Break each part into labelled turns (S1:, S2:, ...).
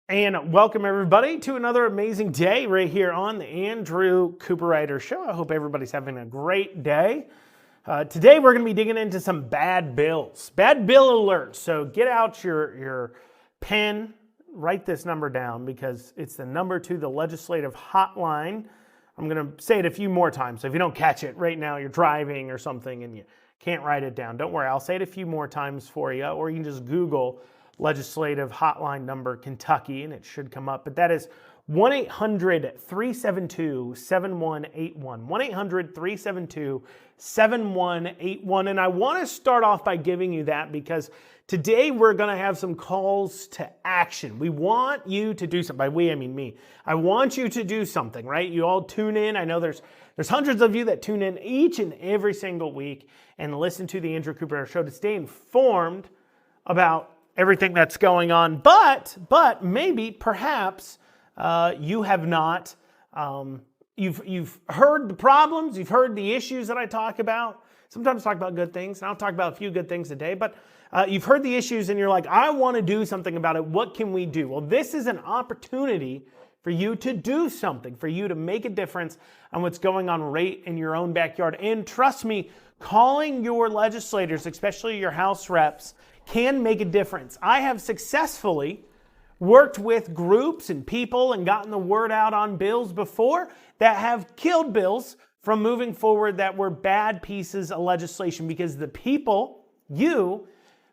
S1: And welcome everybody to another amazing day right here on the Andrew Cooperrider Show. I hope everybody's having a great day. Today we're going to be digging into some bad bills, bad bill alerts. So get out your pen, write this number down because it's the number to the legislative hotline. I'm going to say it a few more times. So if you don't catch it right now, you're driving or something and you can't write it down, don't worry. I'll say it a few more times for you, or you can just Google legislative hotline number Kentucky and it should come up. But that is 1-800-372-7181. 1-800-372-7181. And I want to start off by giving you that because today we're going to have some calls to action. We want you to do something. By we, I mean me. I want you to do something, right? You all tune in. I know there's hundreds of you that tune in each and every single week and listen to the Andrew Cooper Show to stay informed about everything that's going on, but maybe, perhaps, you have not. You've heard the problems, you've heard the issues that I talk about. Sometimes I talk about good things, and I'll talk about a few good things today, but you've heard the issues and you're like, I want to do something about it. What can we do? Well, this is an opportunity for you to do something, for you to make a difference on what's going on right in your own backyard. And trust me, calling your legislators, especially your House reps, can make a difference. I have successfully worked with groups and people and gotten the word out on bills before that have killed bills from moving forward that were bad pieces of legislation because the people, you,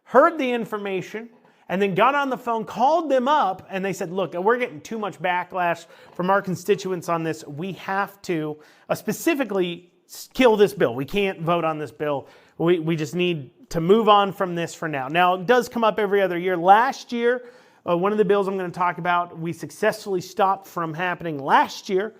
S1: heard the information and then got on the phone, called them up, and they said, look, we're getting too much backlash from our constituents on this. We have to specifically kill this bill. We can't vote on this bill. We just need to move on from this for now. Now, it does come up every other year. Last year, one of the bills I'm going to talk about, we successfully stopped from happening last year.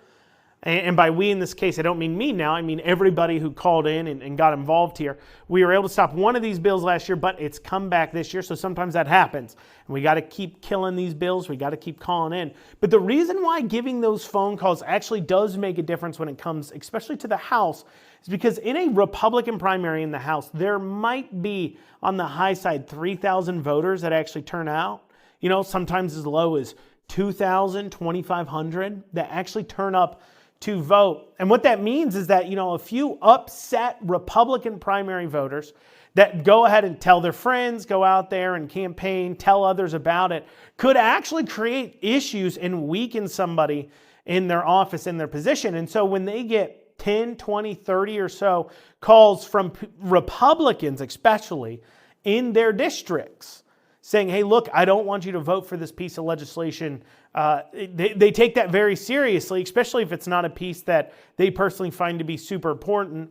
S1: And by we in this case, I don't mean me now. I mean everybody who called in and got involved here. We were able to stop one of these bills last year, but it's come back this year. So sometimes that happens. And we got to keep killing these bills. We got to keep calling in. But the reason why giving those phone calls actually does make a difference when it comes, especially to the House, is because in a Republican primary in the House, there might be on the high side 3,000 voters that actually turn out. You know, sometimes as low as 2,000, 2,500 that actually turn up to vote. And what that means is that, a few upset Republican primary voters that go ahead and tell their friends, go out there and campaign, tell others about it, could actually create issues and weaken somebody in their office, in their position. And so when they get 10, 20, 30 or so calls from Republicans, especially in their districts, saying, hey, look, I don't want you to vote for this piece of legislation. They take that very seriously, especially if it's not a piece that they personally find to be super important.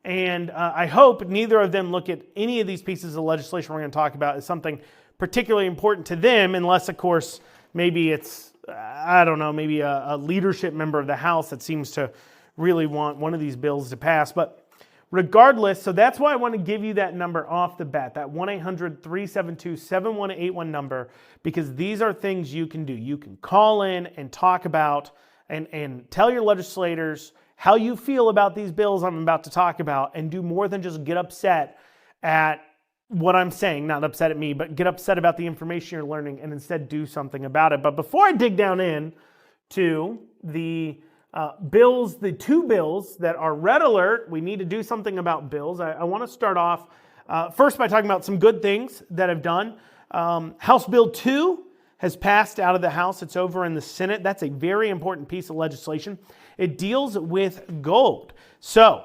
S1: And I hope neither of them look at any of these pieces of legislation we're going to talk about as something particularly important to them, unless, of course, maybe it's, I don't know, maybe a leadership member of the House that seems to really want one of these bills to pass. But regardless, so that's why I want to give you that number off the bat, that 1-800-372-7181 number, because these are things you can do. You can call in and talk about and tell your legislators how you feel about these bills I'm about to talk about, and do more than just get upset at what I'm saying, not upset at me, but get upset about the information you're learning and instead do something about it. But before I dig down in to the bills, the two bills that are red alert, we need to do something about bills. I want to start off first by talking about some good things that have done. House Bill 2 has passed out of the House. It's over in the Senate. That's a very important piece of legislation. It deals with gold. So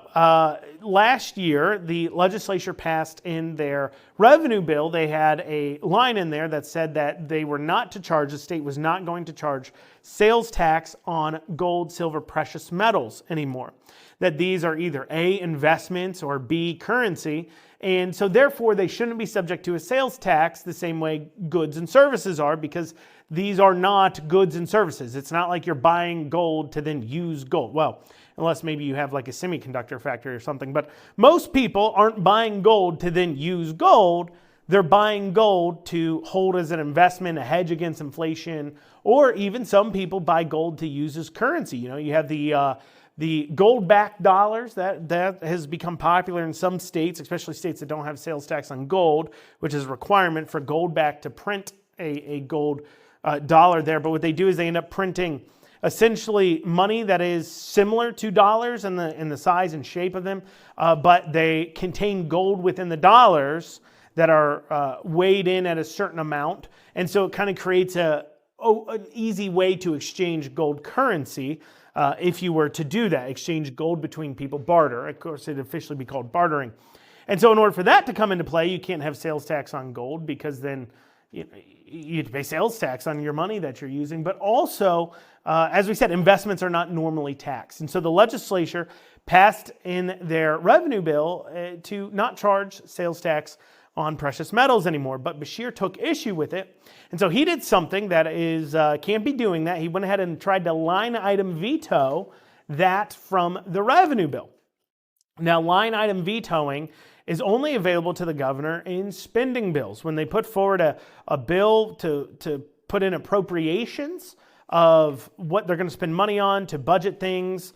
S1: last year, the legislature passed in their revenue bill, they had a line in there that said that they were not to charge, the state was not going to charge sales tax on gold, silver, precious metals anymore. That these are either A, investments, or B, currency. And so therefore, they shouldn't be subject to a sales tax the same way goods and services are, because these are not goods and services. It's not like you're buying gold to then use gold. Well, unless maybe you have like a semiconductor factory or something. But most people aren't buying gold to then use gold. They're buying gold to hold as an investment, a hedge against inflation, or even some people buy gold to use as currency. You have the gold-backed dollars that has become popular in some states, especially states that don't have sales tax on gold, which is a requirement for gold-backed to print a gold dollar there. But what they do is they end up printing essentially money that is similar to dollars in the size and shape of them, but they contain gold within the dollars that are weighed in at a certain amount. And so it kind of creates an easy way to exchange gold currency if you were to do that, exchange gold between people, barter. Of course, it'd officially be called bartering. And so in order for that to come into play, you can't have sales tax on gold, because then you have to pay sales tax on your money that you're using. But also, as we said, investments are not normally taxed. And so the legislature passed in their revenue bill to not charge sales tax on precious metals anymore. But Beshear took issue with it. And so he did something that can't be doing that. He went ahead and tried to line item veto that from the revenue bill. Now, line item vetoing is only available to the governor in spending bills. When they put forward a bill to put in appropriations of what they're going to spend money on, to budget things,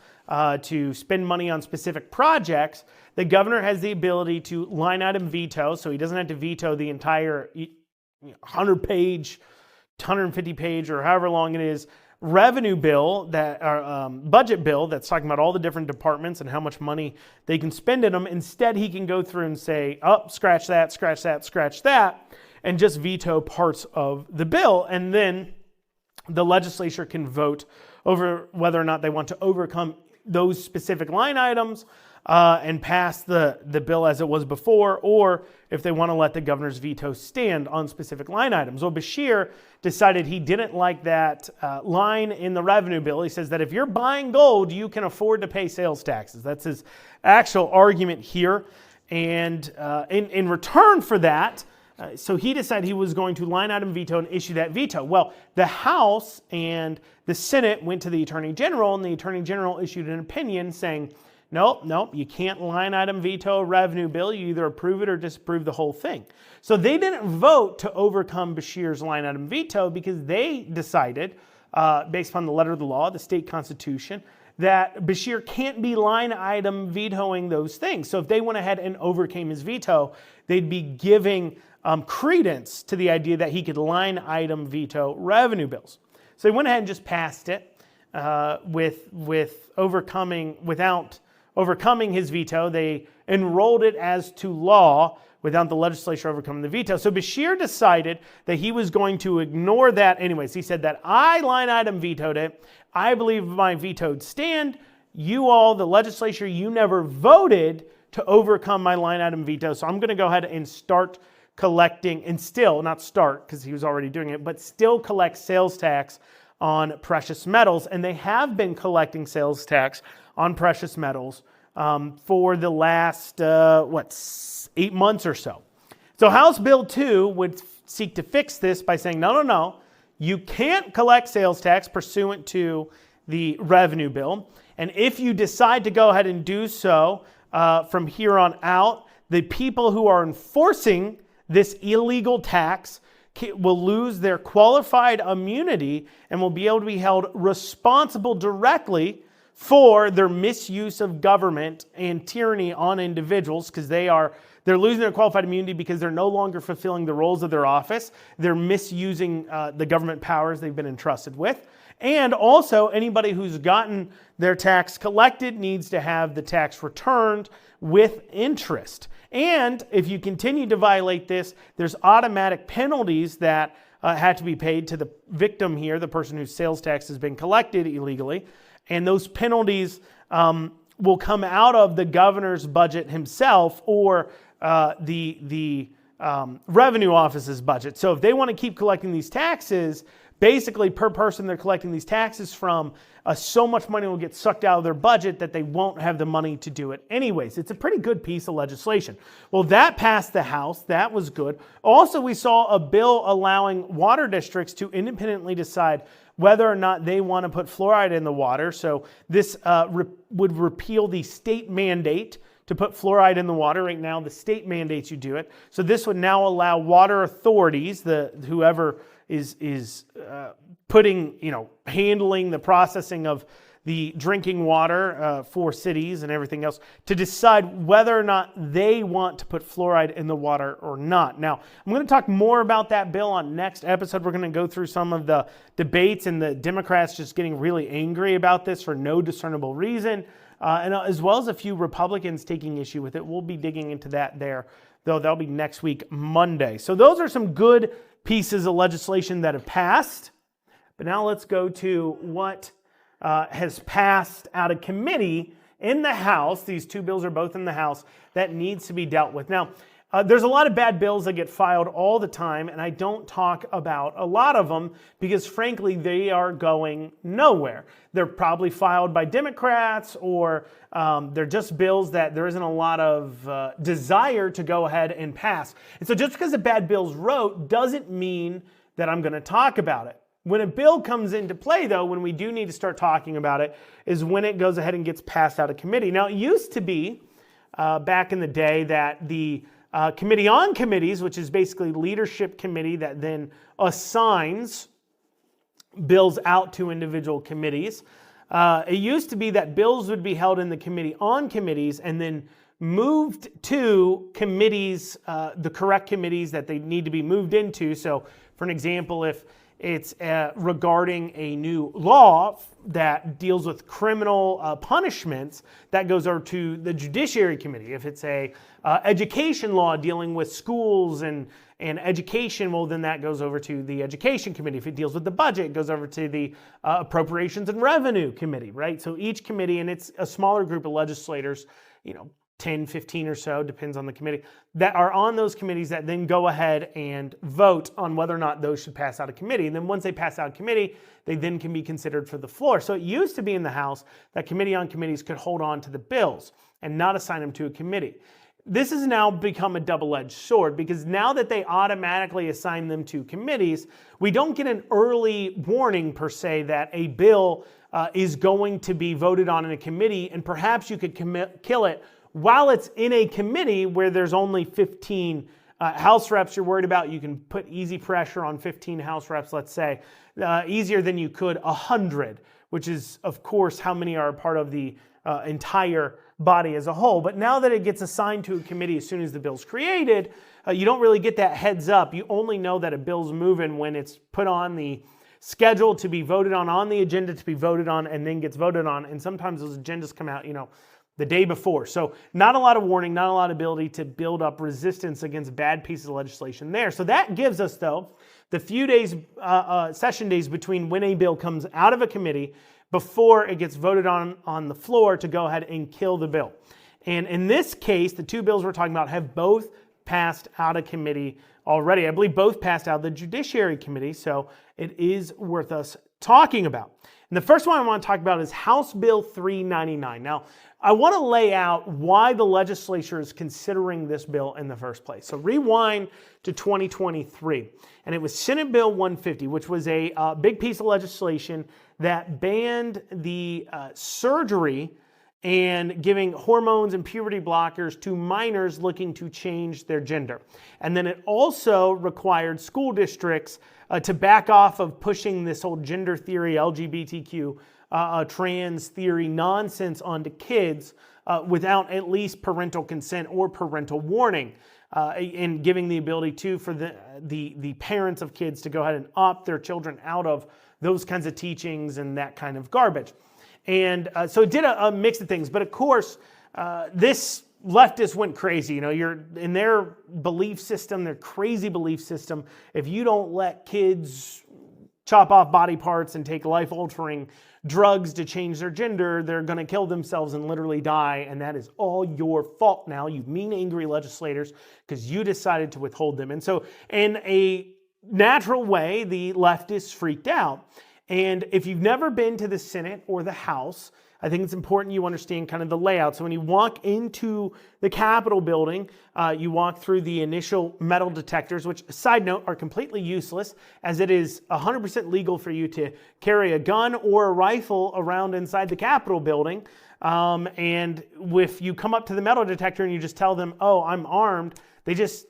S1: to spend money on specific projects, the governor has the ability to line item veto, so he doesn't have to veto the entire 100-page, 150-page, or however long it is, revenue bill, budget bill that's talking about all the different departments and how much money they can spend in them. Instead, he can go through and say, oh, scratch that, scratch that, scratch that, and just veto parts of the bill. And then the legislature can vote over whether or not they want to overcome those specific line items and pass the bill as it was before, or if they want to let the governor's veto stand on specific line items. Well, Beshear decided he didn't like that line in the revenue bill. He says that if you're buying gold, you can afford to pay sales taxes. That's his actual argument here. And in return for that, so he decided he was going to line item veto and issue that veto. Well, the House and the Senate went to the Attorney General, and the Attorney General issued an opinion saying, nope, you can't line item veto a revenue bill. You either approve it or disapprove the whole thing. So they didn't vote to overcome Beshear's line item veto, because they decided, based upon the letter of the law, the state constitution, that Beshear can't be line item vetoing those things. So if they went ahead and overcame his veto, they'd be giving credence to the idea that he could line item veto revenue bills. So he went ahead and just passed it without overcoming his veto. They enrolled it as to law without the legislature overcoming the veto. So Beshear decided that he was going to ignore that anyways. He said that I line item vetoed it. I believe my veto stand. You all, the legislature, you never voted to overcome my line item veto. So I'm going to go ahead and start collecting, and still, not start because he was already doing it, but still collect sales tax on precious metals. And they have been collecting sales tax on precious metals for the last, 8 months or so. So House Bill 2 would seek to fix this by saying, no, you can't collect sales tax pursuant to the revenue bill. And if you decide to go ahead and do so from here on out, the people who are enforcing this illegal tax will lose their qualified immunity and will be able to be held responsible directly for their misuse of government and tyranny on individuals, because they're losing their qualified immunity because they're no longer fulfilling the roles of their office. They're misusing the government powers they've been entrusted with. And also, anybody who's gotten their tax collected needs to have the tax returned with interest. And if you continue to violate this, there's automatic penalties that had to be paid to the victim here, the person whose sales tax has been collected illegally. And those penalties will come out of the governor's budget himself, or the revenue office's budget. So if they want to keep collecting these taxes, basically per person they're collecting these taxes from, so much money will get sucked out of their budget that they won't have the money to do it anyways. It's a pretty good piece of legislation. Well, that passed the House. That was good. Also, we saw a bill allowing water districts to independently decide whether or not they want to put fluoride in the water. So this would repeal the state mandate to put fluoride in the water. Right now, the state mandates you do it. So this would now allow water authorities, whoever is putting, handling the processing of the drinking water for cities and everything else, to decide whether or not they want to put fluoride in the water or not. Now, I'm going to talk more about that bill on next episode. We're going to go through some of the debates and the Democrats just getting really angry about this for no discernible reason, and as well as a few Republicans taking issue with it. We'll be digging into that there, though that'll be next week, Monday. So those are some good pieces of legislation that have passed. But now let's go to what has passed out of committee in the House. These two bills are both in the House that needs to be dealt with. Now, there's a lot of bad bills that get filed all the time, and I don't talk about a lot of them because, frankly, they are going nowhere. They're probably filed by Democrats, or they're just bills that there isn't a lot of desire to go ahead and pass. And so just because a bad bill's wrote doesn't mean that I'm going to talk about it. When a bill comes into play, though, when we do need to start talking about it, is when it goes ahead and gets passed out of committee. Now, it used to be, back in the day, that the Committee on Committees, which is basically leadership committee that then assigns bills out to individual committees. It used to be that bills would be held in the Committee on Committees and then moved to committees, the correct committees that they need to be moved into. So, for an example, if it's regarding a new law that deals with criminal punishments, that goes over to the Judiciary Committee. If it's a education law dealing with schools and education, well, then that goes over to the Education Committee. If it deals with the budget, it goes over to the Appropriations and Revenue Committee, right? So each committee, and it's a smaller group of legislators, 10, 15 or so, depends on the committee, that are on those committees that then go ahead and vote on whether or not those should pass out of committee. And then once they pass out of committee, they then can be considered for the floor. So it used to be in the House that Committee on Committees could hold on to the bills and not assign them to a committee. This has now become a double-edged sword because now that they automatically assign them to committees, we don't get an early warning per se that a bill is going to be voted on in a committee, and perhaps you could kill it while it's in a committee where there's only 15 House reps you're worried about. You can put easy pressure on 15 House reps, let's say, easier than you could 100, which is, of course, how many are a part of the entire body as a whole. But now that it gets assigned to a committee as soon as the bill's created, you don't really get that heads up. You only know that a bill's moving when it's put on the schedule to be voted on the agenda to be voted on, and then gets voted on. And sometimes those agendas come out, the day before. So not a lot of warning, not a lot of ability to build up resistance against bad pieces of legislation there. So that gives us, though, the few days, session days between when a bill comes out of a committee before it gets voted on the floor to go ahead and kill the bill. And in this case, the two bills we're talking about have both passed out of committee already. I believe both passed out of the Judiciary Committee, so it is worth us talking about. And the first one I want to talk about is House Bill 399. Now, I want to lay out why the legislature is considering this bill in the first place. So rewind to 2023, and it was Senate Bill 150, which was a big piece of legislation that banned the surgery and giving hormones and puberty blockers to minors looking to change their gender. And then it also required school districts to back off of pushing this whole gender theory, LGBTQ, trans theory nonsense onto kids without at least parental consent or parental warning, and giving the ability for the parents of kids to go ahead and opt their children out of those kinds of teachings and that kind of garbage. And so it did a mix of things. But of course, this leftists went crazy. You're in their belief system, their crazy belief system. If you don't let kids chop off body parts and take life-altering drugs to change their gender, they're going to kill themselves and literally die. And that is all your fault now, you mean, angry legislators, because you decided to withhold them. And so in a natural way, the leftists freaked out. And if you've never been to the Senate or the House, I think it's important you understand kind of the layout. So when you walk into the Capitol building, you walk through the initial metal detectors, which, side note, are completely useless, as it is 100% legal for you to carry a gun or a rifle around inside the Capitol building. And if you come up to the metal detector and you just tell them, oh, I'm armed, they just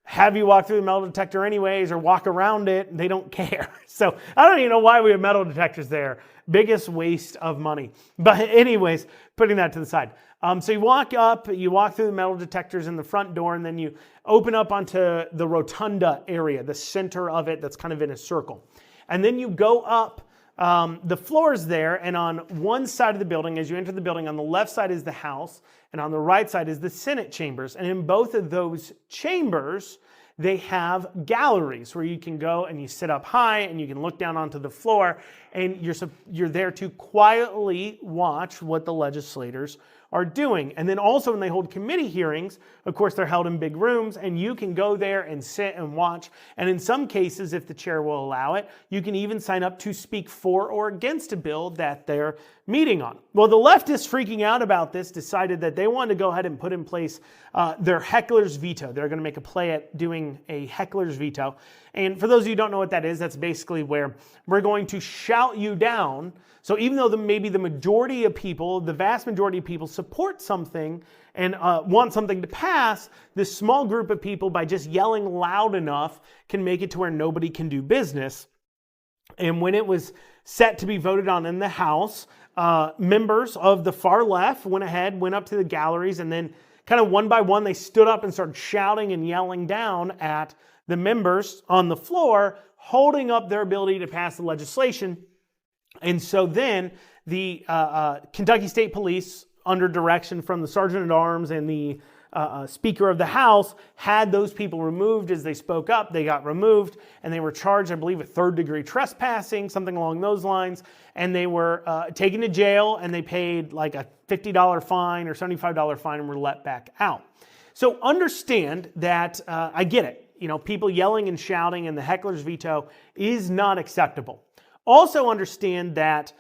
S1: have you walk through the metal detector anyways or walk around it. They don't care. So I don't even know why we have metal detectors there. biggest waste of money. But anyways, putting that to the side. So you walk through the metal detectors in the front door, and then you open up onto the rotunda area, the center of it that's kind of in a circle. And then you go up the floors there, and on one side of the building, as you enter the building, on the left side is the House, and on the right side is the Senate chambers. And in both of those chambers, they have galleries where you can go and you sit up high and you can look down onto the floor, and you're there to quietly watch what the legislators are doing. And then also when they hold committee hearings, of course they're held in big rooms, and you can go there and sit and watch. And in some cases, if the chair will allow it, you can even sign up to speak for or against a bill that they're meeting on. Well, the leftists freaking out about this decided that they wanted to go ahead and put in place their heckler's veto. They're going to make a play at doing a heckler's veto. And for those of you who don't know what that is, that's basically where we're going to shout you down. So even though maybe the majority of people, the vast majority of people support something and want something to pass, this small group of people, by just yelling loud enough, can make it to where nobody can do business. And when it was set to be voted on in the House, members of the far left went up to the galleries, and then kind of one by one, they stood up and started shouting and yelling down at the members on the floor, holding up their ability to pass the legislation. And so then the Kentucky State Police, under direction from the Sergeant at Arms and the Speaker of the House, had those people removed as they spoke up. They got removed, and they were charged, I believe, with third-degree trespassing, something along those lines. And they were taken to jail, and they paid like a $50 fine or $75 fine and were let back out. So understand that I get it. You know, people yelling and shouting and the heckler's veto is not acceptable. Also understand that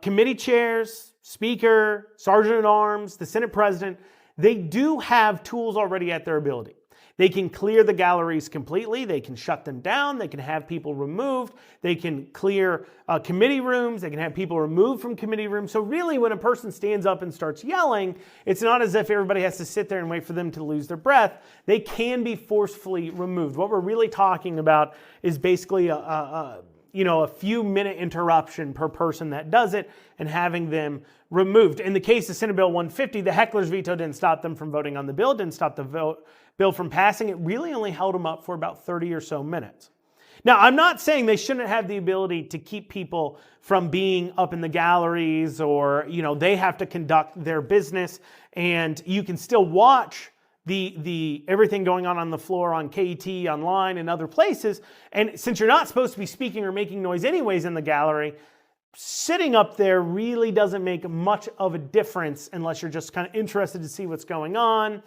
S1: committee chairs, Speaker, Sergeant at Arms, the Senate President, they do have tools already at their ability. They can clear the galleries completely. They can shut them down. They can have people removed. They can clear committee rooms. They can have people removed from committee rooms. So really, when a person stands up and starts yelling, it's not as if everybody has to sit there and wait for them to lose their breath. They can be forcefully removed. What we're really talking about is basically a few minute interruption per person that does it, and having them removed. In the case of Senate Bill 150, the heckler's veto didn't stop them from voting on the bill, didn't stop the bill from passing. It really only held them up for about 30 or so minutes. Now, I'm not saying they shouldn't have the ability to keep people from being up in the galleries, or, they have to conduct their business, and you can still watch the everything going on the floor on KET, online, and other places. And since you're not supposed to be speaking or making noise anyways in the gallery, sitting up there really doesn't make much of a difference unless you're just kind of interested to see what's going on,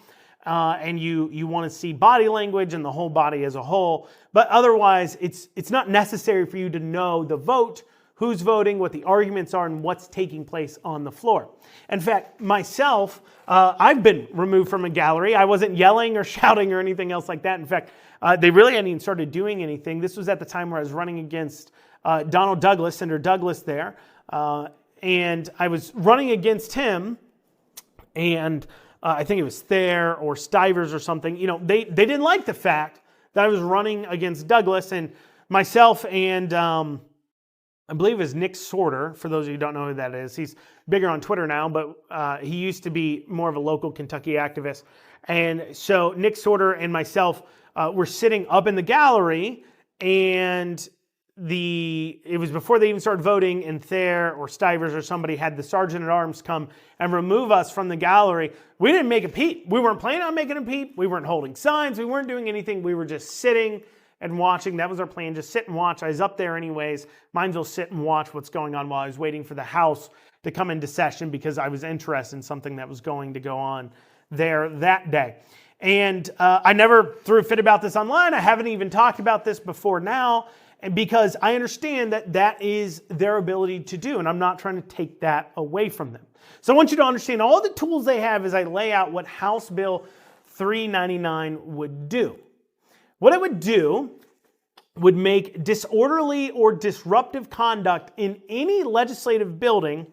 S1: and you want to see body language and the whole body as a whole. But otherwise, it's not necessary for you to know the vote, who's voting, what the arguments are, and what's taking place on the floor. In fact, myself, I've been removed from a gallery. I wasn't yelling or shouting or anything else like that. In fact, they really hadn't even started doing anything. This was at the time where I was running against Donald Douglas, Senator Douglas there. And I was running against him, and I think it was Thayer or Stivers or something. They didn't like the fact that I was running against Douglas, and myself and I believe it was Nick Sorter, for those of you who don't know who that is. He's bigger on Twitter now, but he used to be more of a local Kentucky activist. And so Nick Sorter and myself were sitting up in the gallery, and it was before they even started voting, and Thayer or Stivers or somebody had the Sergeant at Arms come and remove us from the gallery. We didn't make a peep. We weren't planning on making a peep. We weren't holding signs. We weren't doing anything. We were just sitting and watching. That was our plan, just sit and watch. I was up there anyways. Might as well sit and watch what's going on while I was waiting for the House to come into session, because I was interested in something that was going to go on there that day. And I never threw a fit about this online. I haven't even talked about this before now, and because I understand that that is their ability to do, and I'm not trying to take that away from them. So I want you to understand all the tools they have as I lay out what House Bill 399 would do. What it would do would make disorderly or disruptive conduct in any legislative building,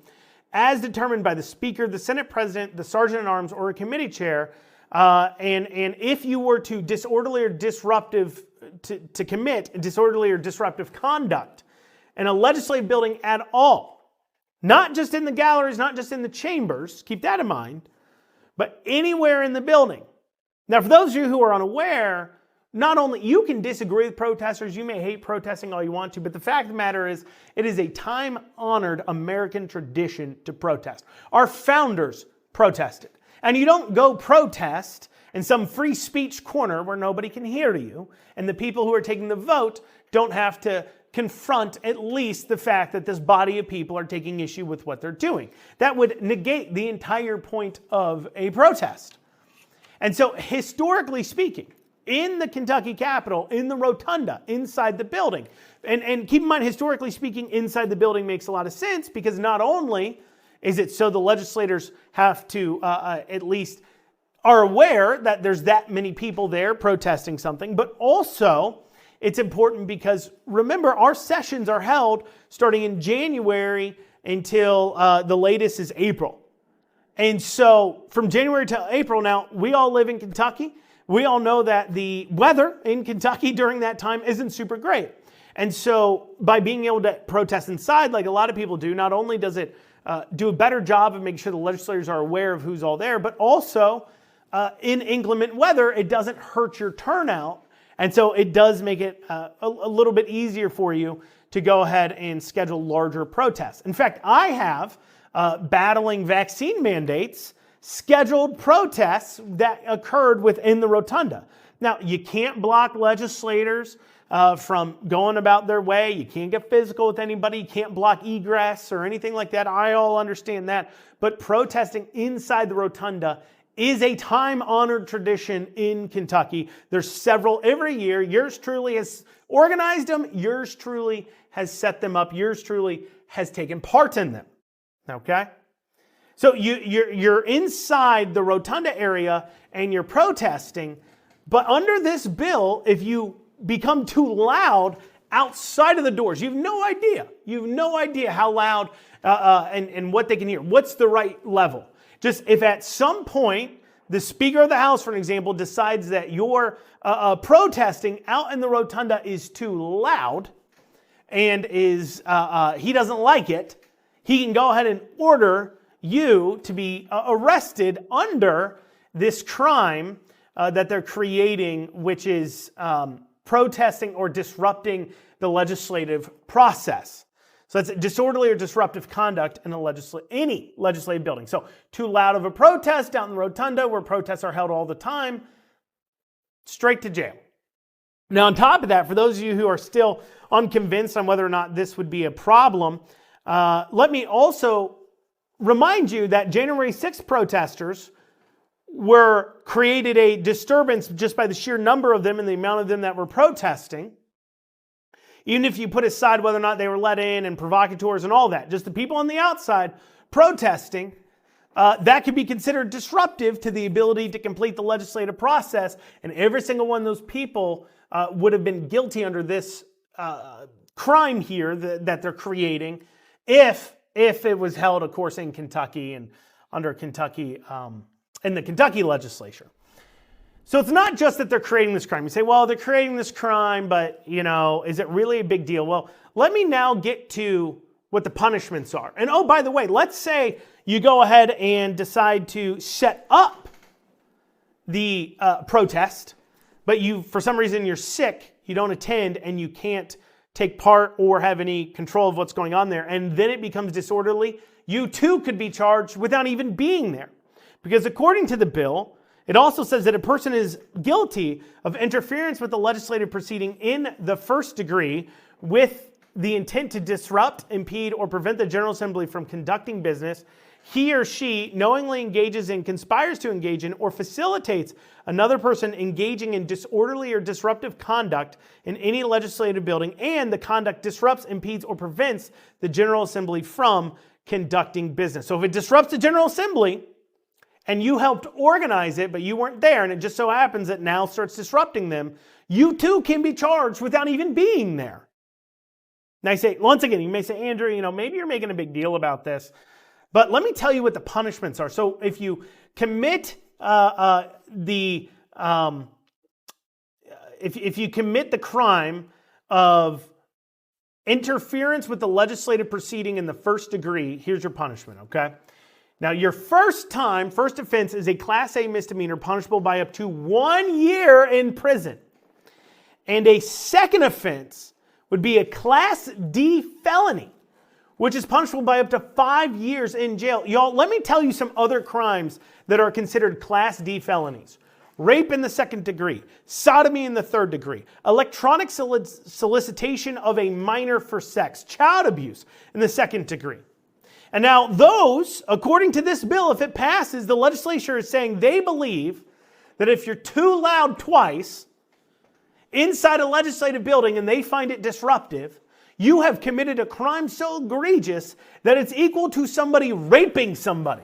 S1: as determined by the Speaker, the Senate President, the Sergeant at Arms, or a committee chair, and if you were to disorderly or disruptive to commit disorderly or disruptive conduct in a legislative building at all, Not just in the galleries, not just in the chambers, keep that in mind, but anywhere in the building. Now, for those of you who are unaware, not only you can disagree with protesters, you may hate protesting all you want to, but the fact of the matter is it is a time-honored American tradition to protest. Our founders protested. And you don't go protest in some free speech corner where nobody can hear you, and the people who are taking the vote don't have to confront at least the fact that this body of people are taking issue with what they're doing. That would negate the entire point of a protest. And so, historically speaking, in the Kentucky Capitol, in the rotunda, inside the building, and keep in mind, historically speaking, inside the building makes a lot of sense because not only is it so the legislators have to at least are aware that there's that many people there protesting something, but also it's important because remember, our sessions are held starting in January until the latest is April. And so from January to April, now we all live in Kentucky. We all know that the weather in Kentucky during that time isn't super great. And so by being able to protest inside, like a lot of people do, not only does it do a better job of making sure the legislators are aware of who's all there, but also in inclement weather, it doesn't hurt your turnout. And so it does make it a little bit easier for you to go ahead and schedule larger protests. In fact, I have battling vaccine mandates scheduled protests that occurred within the rotunda. Now, you can't block legislators from going about their way. You can't get physical with anybody. You can't block egress or anything like that. I all understand that. But protesting inside the rotunda is a time-honored tradition in Kentucky. There's several every year. Yours truly has organized them. Yours truly has set them up. Yours truly has taken part in them. Okay? So you're inside the rotunda area and you're protesting, but under this bill, if you become too loud outside of the doors, you have no idea. You have no idea how loud and what they can hear. What's the right level? Just if at some point the Speaker of the House, for an example, decides that your protesting out in the rotunda is too loud and is he doesn't like it, he can go ahead and order you to be arrested under this crime that they're creating, which is protesting or disrupting the legislative process. So that's disorderly or disruptive conduct in any legislative building. So too loud of a protest out in the rotunda where protests are held all the time, straight to jail. Now on top of that, for those of you who are still unconvinced on whether or not this would be a problem, let me also remind you that January 6th protesters created a disturbance just by the sheer number of them and the amount of them that were protesting. Even if you put aside whether or not they were let in and provocateurs and all that, just the people on the outside protesting, that could be considered disruptive to the ability to complete the legislative process. And every single one of those people would have been guilty under this crime here that they're creating if it was held, of course, in Kentucky and under Kentucky, in the Kentucky legislature. So it's not just that they're creating this crime. You say, well, they're creating this crime, but, is it really a big deal? Well, let me now get to what the punishments are. And oh, by the way, let's say you go ahead and decide to set up the protest, but for some reason, you're sick, you don't attend, and you can't take part or have any control of what's going on there, and then it becomes disorderly, you too could be charged without even being there. Because according to the bill, it also says that a person is guilty of interference with the legislative proceeding in the first degree with the intent to disrupt, impede, or prevent the General Assembly from conducting business. He or she knowingly engages in, conspires to engage in, or facilitates another person engaging in disorderly or disruptive conduct in any legislative building, and the conduct disrupts, impedes, or prevents the General Assembly from conducting business. So if it disrupts the General Assembly, and you helped organize it, but you weren't there, and it just so happens that now starts disrupting them, you too can be charged without even being there. Now I say, once again, you may say, Andrew, maybe you're making a big deal about this, but let me tell you what the punishments are. So if you commit if you commit the crime of interference with the legislative proceeding in the first degree, here's your punishment, okay? Now, your first offense is a Class A misdemeanor punishable by up to 1 year in prison. And a second offense would be a Class D felony, which is punishable by up to 5 years in jail. Y'all, let me tell you some other crimes that are considered Class D felonies. Rape in the second degree, sodomy in the third degree, electronic solicitation of a minor for sex, child abuse in the second degree. And now those, according to this bill, if it passes, the legislature is saying they believe that if you're too loud twice inside a legislative building and they find it disruptive, you have committed a crime so egregious that it's equal to somebody raping somebody,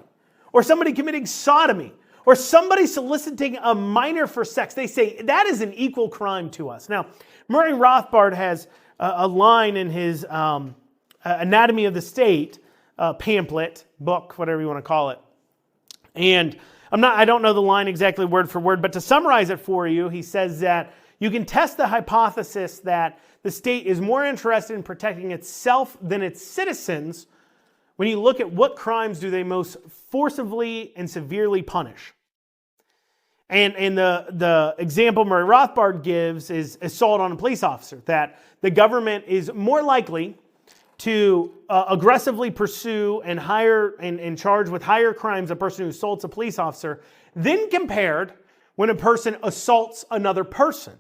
S1: or somebody committing sodomy, or somebody soliciting a minor for sex. They say that is an equal crime to us. Now, Murray Rothbard has a line in his Anatomy of the State pamphlet, book, whatever you want to call it. And I don't know the line exactly word for word, but to summarize it for you, he says that you can test the hypothesis that the state is more interested in protecting itself than its citizens when you look at what crimes do they most forcibly and severely punish. And the example Murray Rothbard gives is assault on a police officer, that the government is more likely to aggressively pursue and hire and charge with higher crimes a person who assaults a police officer than compared when a person assaults another person.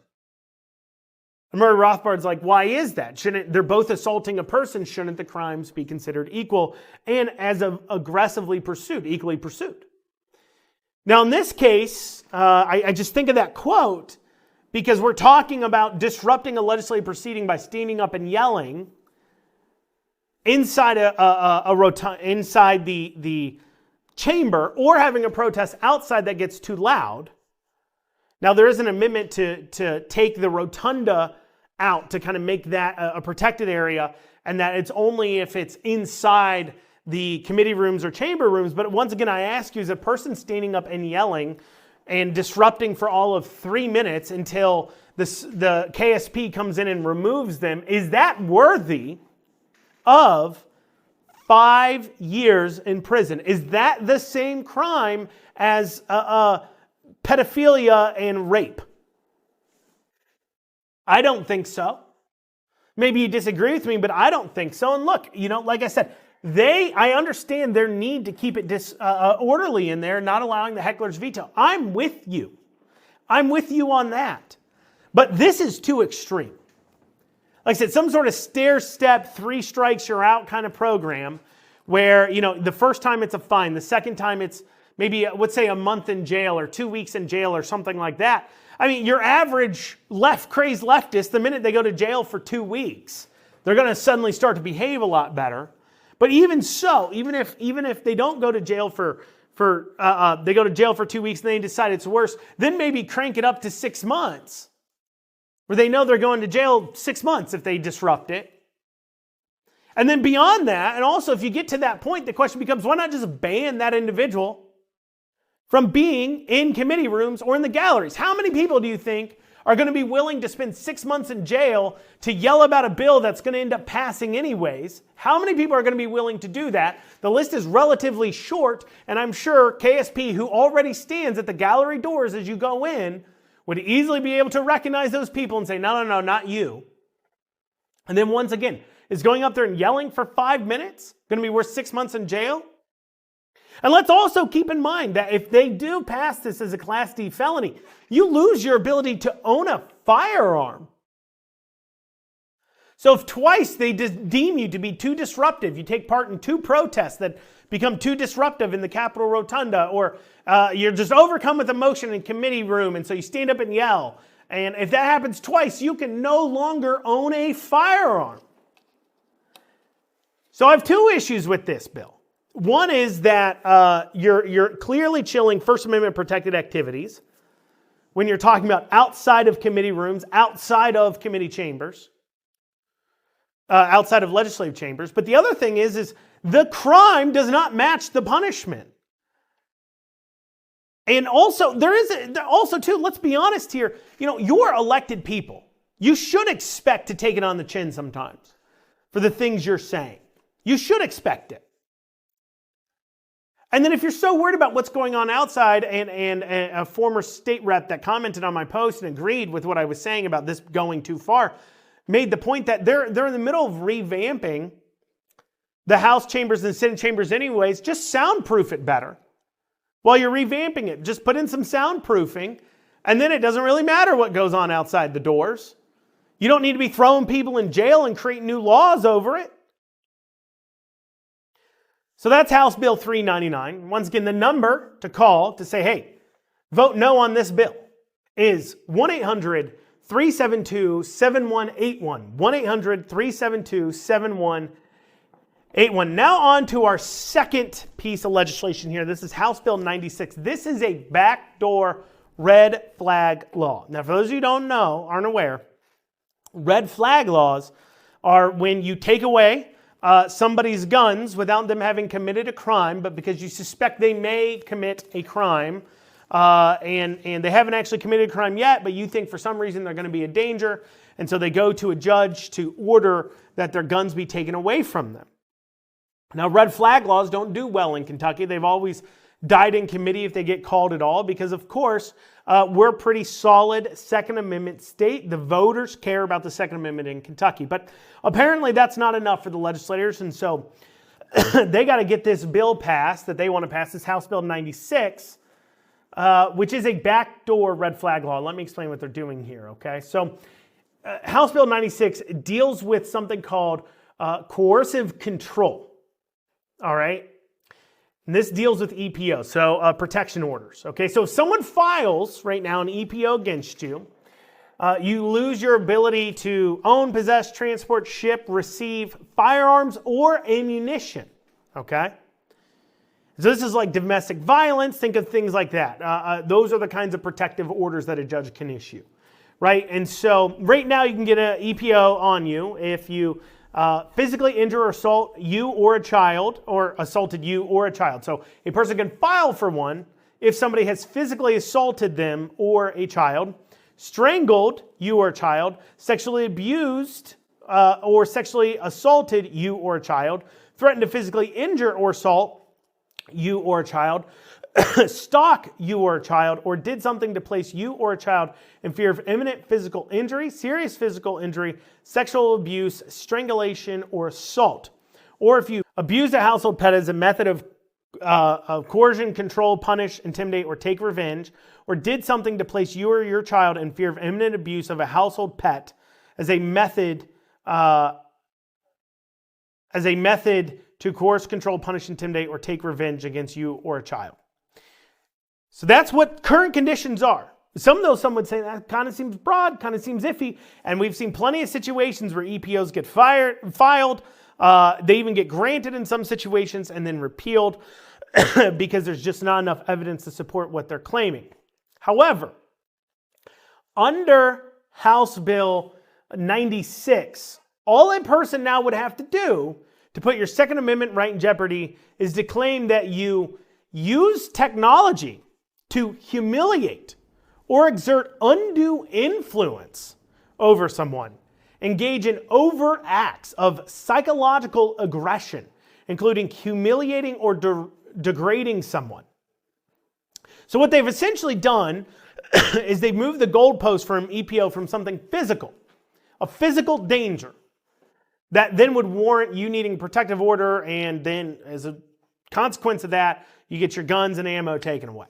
S1: And Murray Rothbard's like, why is that? They're both assaulting a person, shouldn't the crimes be considered equal and as aggressively pursued, equally pursued? Now, in this case, I just think of that quote because we're talking about disrupting a legislative proceeding by standing up and yelling inside inside the chamber, or having a protest outside that gets too loud. Now, there is an amendment to take the rotunda out to kind of make that a protected area, and that it's only if it's inside the committee rooms or chamber rooms. But once again, I ask you, is a person standing up and yelling and disrupting for all of 3 minutes until the KSP comes in and removes them, is that worthy of 5 years in prison? Is that the same crime as pedophilia and rape? I don't think so. Maybe you disagree with me, but I don't think so. And look, like I said, I understand their need to keep it orderly in there, not allowing the heckler's veto. I'm with you. I'm with you on that. But this is too extreme. Like I said, some sort of stair-step, 3 strikes, you're out kind of program where, the first time it's a fine, the second time it's maybe, let's say, a month in jail or 2 weeks in jail or something like that. I mean, your average crazed leftist, the minute they go to jail for 2 weeks, they're going to suddenly start to behave a lot better. But even so, even if they don't go to jail they go to jail for 2 weeks and they decide it's worse, then maybe crank it up to 6 months, where they know they're going to jail 6 months if they disrupt it. And then beyond that, and also if you get to that point, the question becomes, why not just ban that individual from being in committee rooms or in the galleries? How many people do you think are going to be willing to spend 6 months in jail to yell about a bill that's going to end up passing anyways? How many people are going to be willing to do that? The list is relatively short, and I'm sure KSP, who already stands at the gallery doors as you go in, would easily be able to recognize those people and say, no, not you. And then once again, is going up there and yelling for 5 minutes going to be worth 6 months in jail? And let's also keep in mind that if they do pass this as a Class D felony, you lose your ability to own a firearm. So if twice they deem you to be too disruptive, you take part in 2 protests that become too disruptive in the Capitol Rotunda, or you're just overcome with emotion in committee room, and so you stand up and yell. And if that happens twice, you can no longer own a firearm. So I have 2 issues with this bill. One is that you're clearly chilling First Amendment protected activities when you're talking about outside of committee rooms, outside of committee chambers, outside of legislative chambers. But the other thing is the crime does not match the punishment. And also, too, let's be honest here, you're elected people. You should expect to take it on the chin sometimes. for the things you're saying. You should expect it. And then if you're so worried about what's going on outside, and a former state rep that commented on my post and agreed with what I was saying about this going too far, made the point that they're in the middle of revamping the House chambers and Senate chambers anyways. Just soundproof it better. While you're revamping it, just put in some soundproofing, and then it doesn't really matter what goes on outside the doors. You don't need to be throwing people in jail and creating new laws over it. So that's House Bill 399. Once again, the number to call to say, hey, vote no on this bill is 1-800-372-7181. 1-800-372-7181. Now on to our second piece of legislation here. This is House Bill 96. This is a backdoor red flag law. Now, for those of you who don't know, aren't aware, red flag laws are when you take away somebody's guns without them having committed a crime, but because you suspect they may commit a crime, and they haven't actually committed a crime yet, but you think for some reason they're going to be a danger, and so they go to a judge to order that their guns be taken away from them. Now, red flag laws don't do well in Kentucky. They've always died in committee if they get called at all, because of course, we're a pretty solid Second Amendment state. The voters care about the Second Amendment in Kentucky. But apparently that's not enough for the legislators, and so they got to get this bill passed that they want to pass, this House Bill 96, which is a backdoor red flag law. Let me explain what they're doing here, okay? So House Bill 96 deals with something called coercive control, all right? And this deals with EPO, so protection orders. Okay, so if someone files right now an EPO against you, you lose your ability to own, possess, transport, ship, receive firearms or ammunition. Okay? So this is like domestic violence. Think of things like that. Those are the kinds of protective orders that a judge can issue. Right? And so right now you can get an EPO on you if you physically injure or assault you or a child, or assaulted you or a child. So a person can file for one if somebody has physically assaulted them or a child, strangled you or a child, sexually abused or sexually assaulted you or a child, threatened to physically injure or assault you or a child, stalk you or a child, or did something to place you or a child in fear of imminent physical injury, serious physical injury, sexual abuse, strangulation, or assault. Or if you abused a household pet as a method of coercion, control, punish, intimidate, or take revenge, or did something to place you or your child in fear of imminent abuse of a household pet as a method to coerce, control, punish, intimidate, or take revenge against you or a child. So that's what current conditions are. Some would say that kind of seems broad, kind of seems iffy, and we've seen plenty of situations where EPOs get filed, they even get granted in some situations and then repealed because there's just not enough evidence to support what they're claiming. However, under House Bill 96, all a person now would have to do to put your Second Amendment right in jeopardy is to claim that you use technology to humiliate or exert undue influence over someone, engage in overt acts of psychological aggression, including humiliating or degrading someone. So what they've essentially done is they've moved the goalpost from EPO from something physical, a physical danger, that then would warrant you needing protective order, and then as a consequence of that, you get your guns and ammo taken away.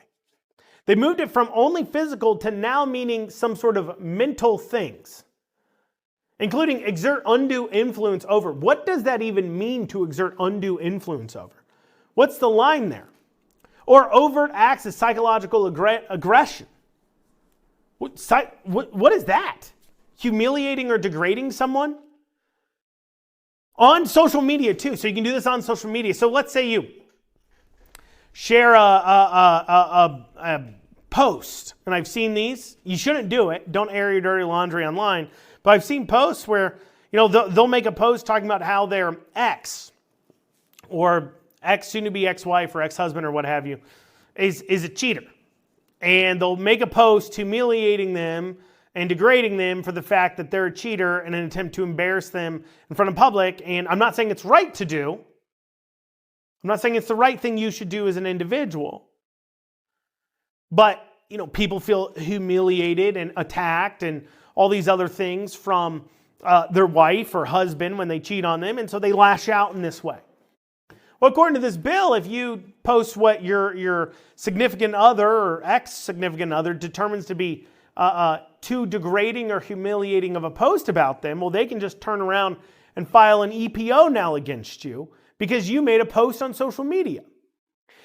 S1: They moved it from only physical to now meaning some sort of mental things, including exert undue influence over. What does that even mean, to exert undue influence over? What's the line there? Or overt acts of psychological aggression. What is that? Humiliating or degrading someone? On social media too, so you can do this on social media. So let's say you share a post, and I've seen these. You shouldn't do it. Don't air your dirty laundry online. But I've seen posts where, they'll make a post talking about how their ex, or soon-to-be ex-wife or ex-husband or what have you, is a cheater. And they'll make a post humiliating them and degrading them for the fact that they're a cheater in an attempt to embarrass them in front of public. And I'm not saying it's right to do. I'm not saying it's the right thing you should do as an individual. But, people feel humiliated and attacked and all these other things from their wife or husband when they cheat on them, and so they lash out in this way. Well, according to this bill, if you post what your significant other or ex-significant other determines to be too degrading or humiliating of a post about them, well, they can just turn around and file an EPO now against you because you made a post on social media.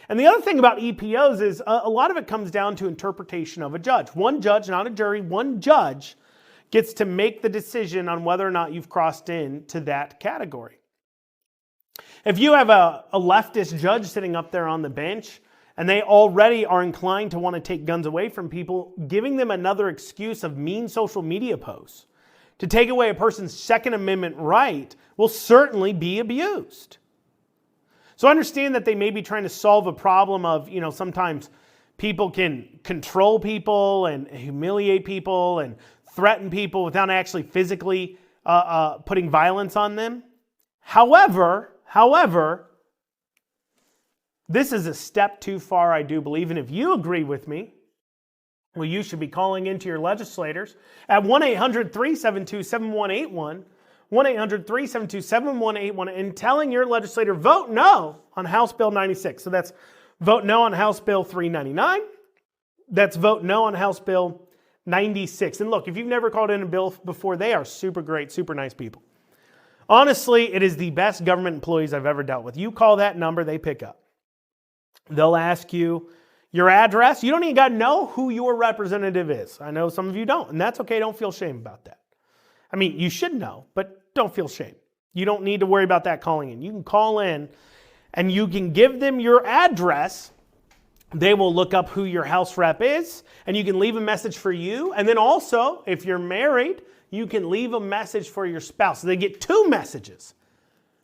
S1: And the other thing about EPOs is a lot of it comes down to interpretation of a judge. One judge, not a jury, one judge gets to make the decision on whether or not you've crossed into that category. If you have a leftist judge sitting up there on the bench and they already are inclined to want to take guns away from people, giving them another excuse of mean social media posts to take away a person's Second Amendment right will certainly be abused. So understand that they may be trying to solve a problem of, sometimes people can control people and humiliate people and threaten people without actually physically putting violence on them. However, this is a step too far, I do believe. And if you agree with me, well, you should be calling into your legislators at 1-800-372-7181, 1-800-372-7181, and telling your legislator, vote no on House Bill 96. So that's vote no on House Bill 399. That's vote no on House Bill 96. And look, if you've never called in a bill before, they are super great, super nice people. Honestly, it is the best government employees I've ever dealt with. You call that number, they pick up. They'll ask you your address. You don't even got to know who your representative is. I know some of you don't, and that's okay. Don't feel shame about that. I mean, you should know, but don't feel shame. You don't need to worry about that calling in. You can call in and you can give them your address. They will look up who your house rep is, and you can leave a message for you. And then also, if you're married, you can leave a message for your spouse. So they get 2 messages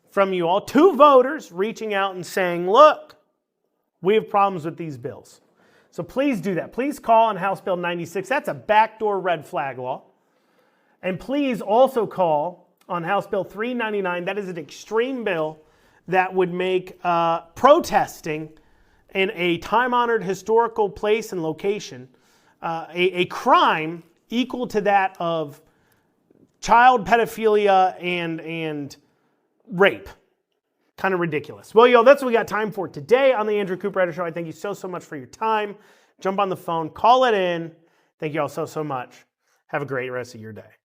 S1: from you all, 2 voters reaching out and saying, look, we have problems with these bills. So please do that. Please call on House Bill 96. That's a backdoor red flag law. And please also call on House Bill 399. That is an extreme bill that would make protesting in a time-honored historical place and location a crime equal to that of child pedophilia and rape. Kind of ridiculous. Well, that's what we got time for today on the Andrew Cooperrider Show. I thank you so much for your time. Jump on the phone, call it in. Thank you all so much. Have a great rest of your day.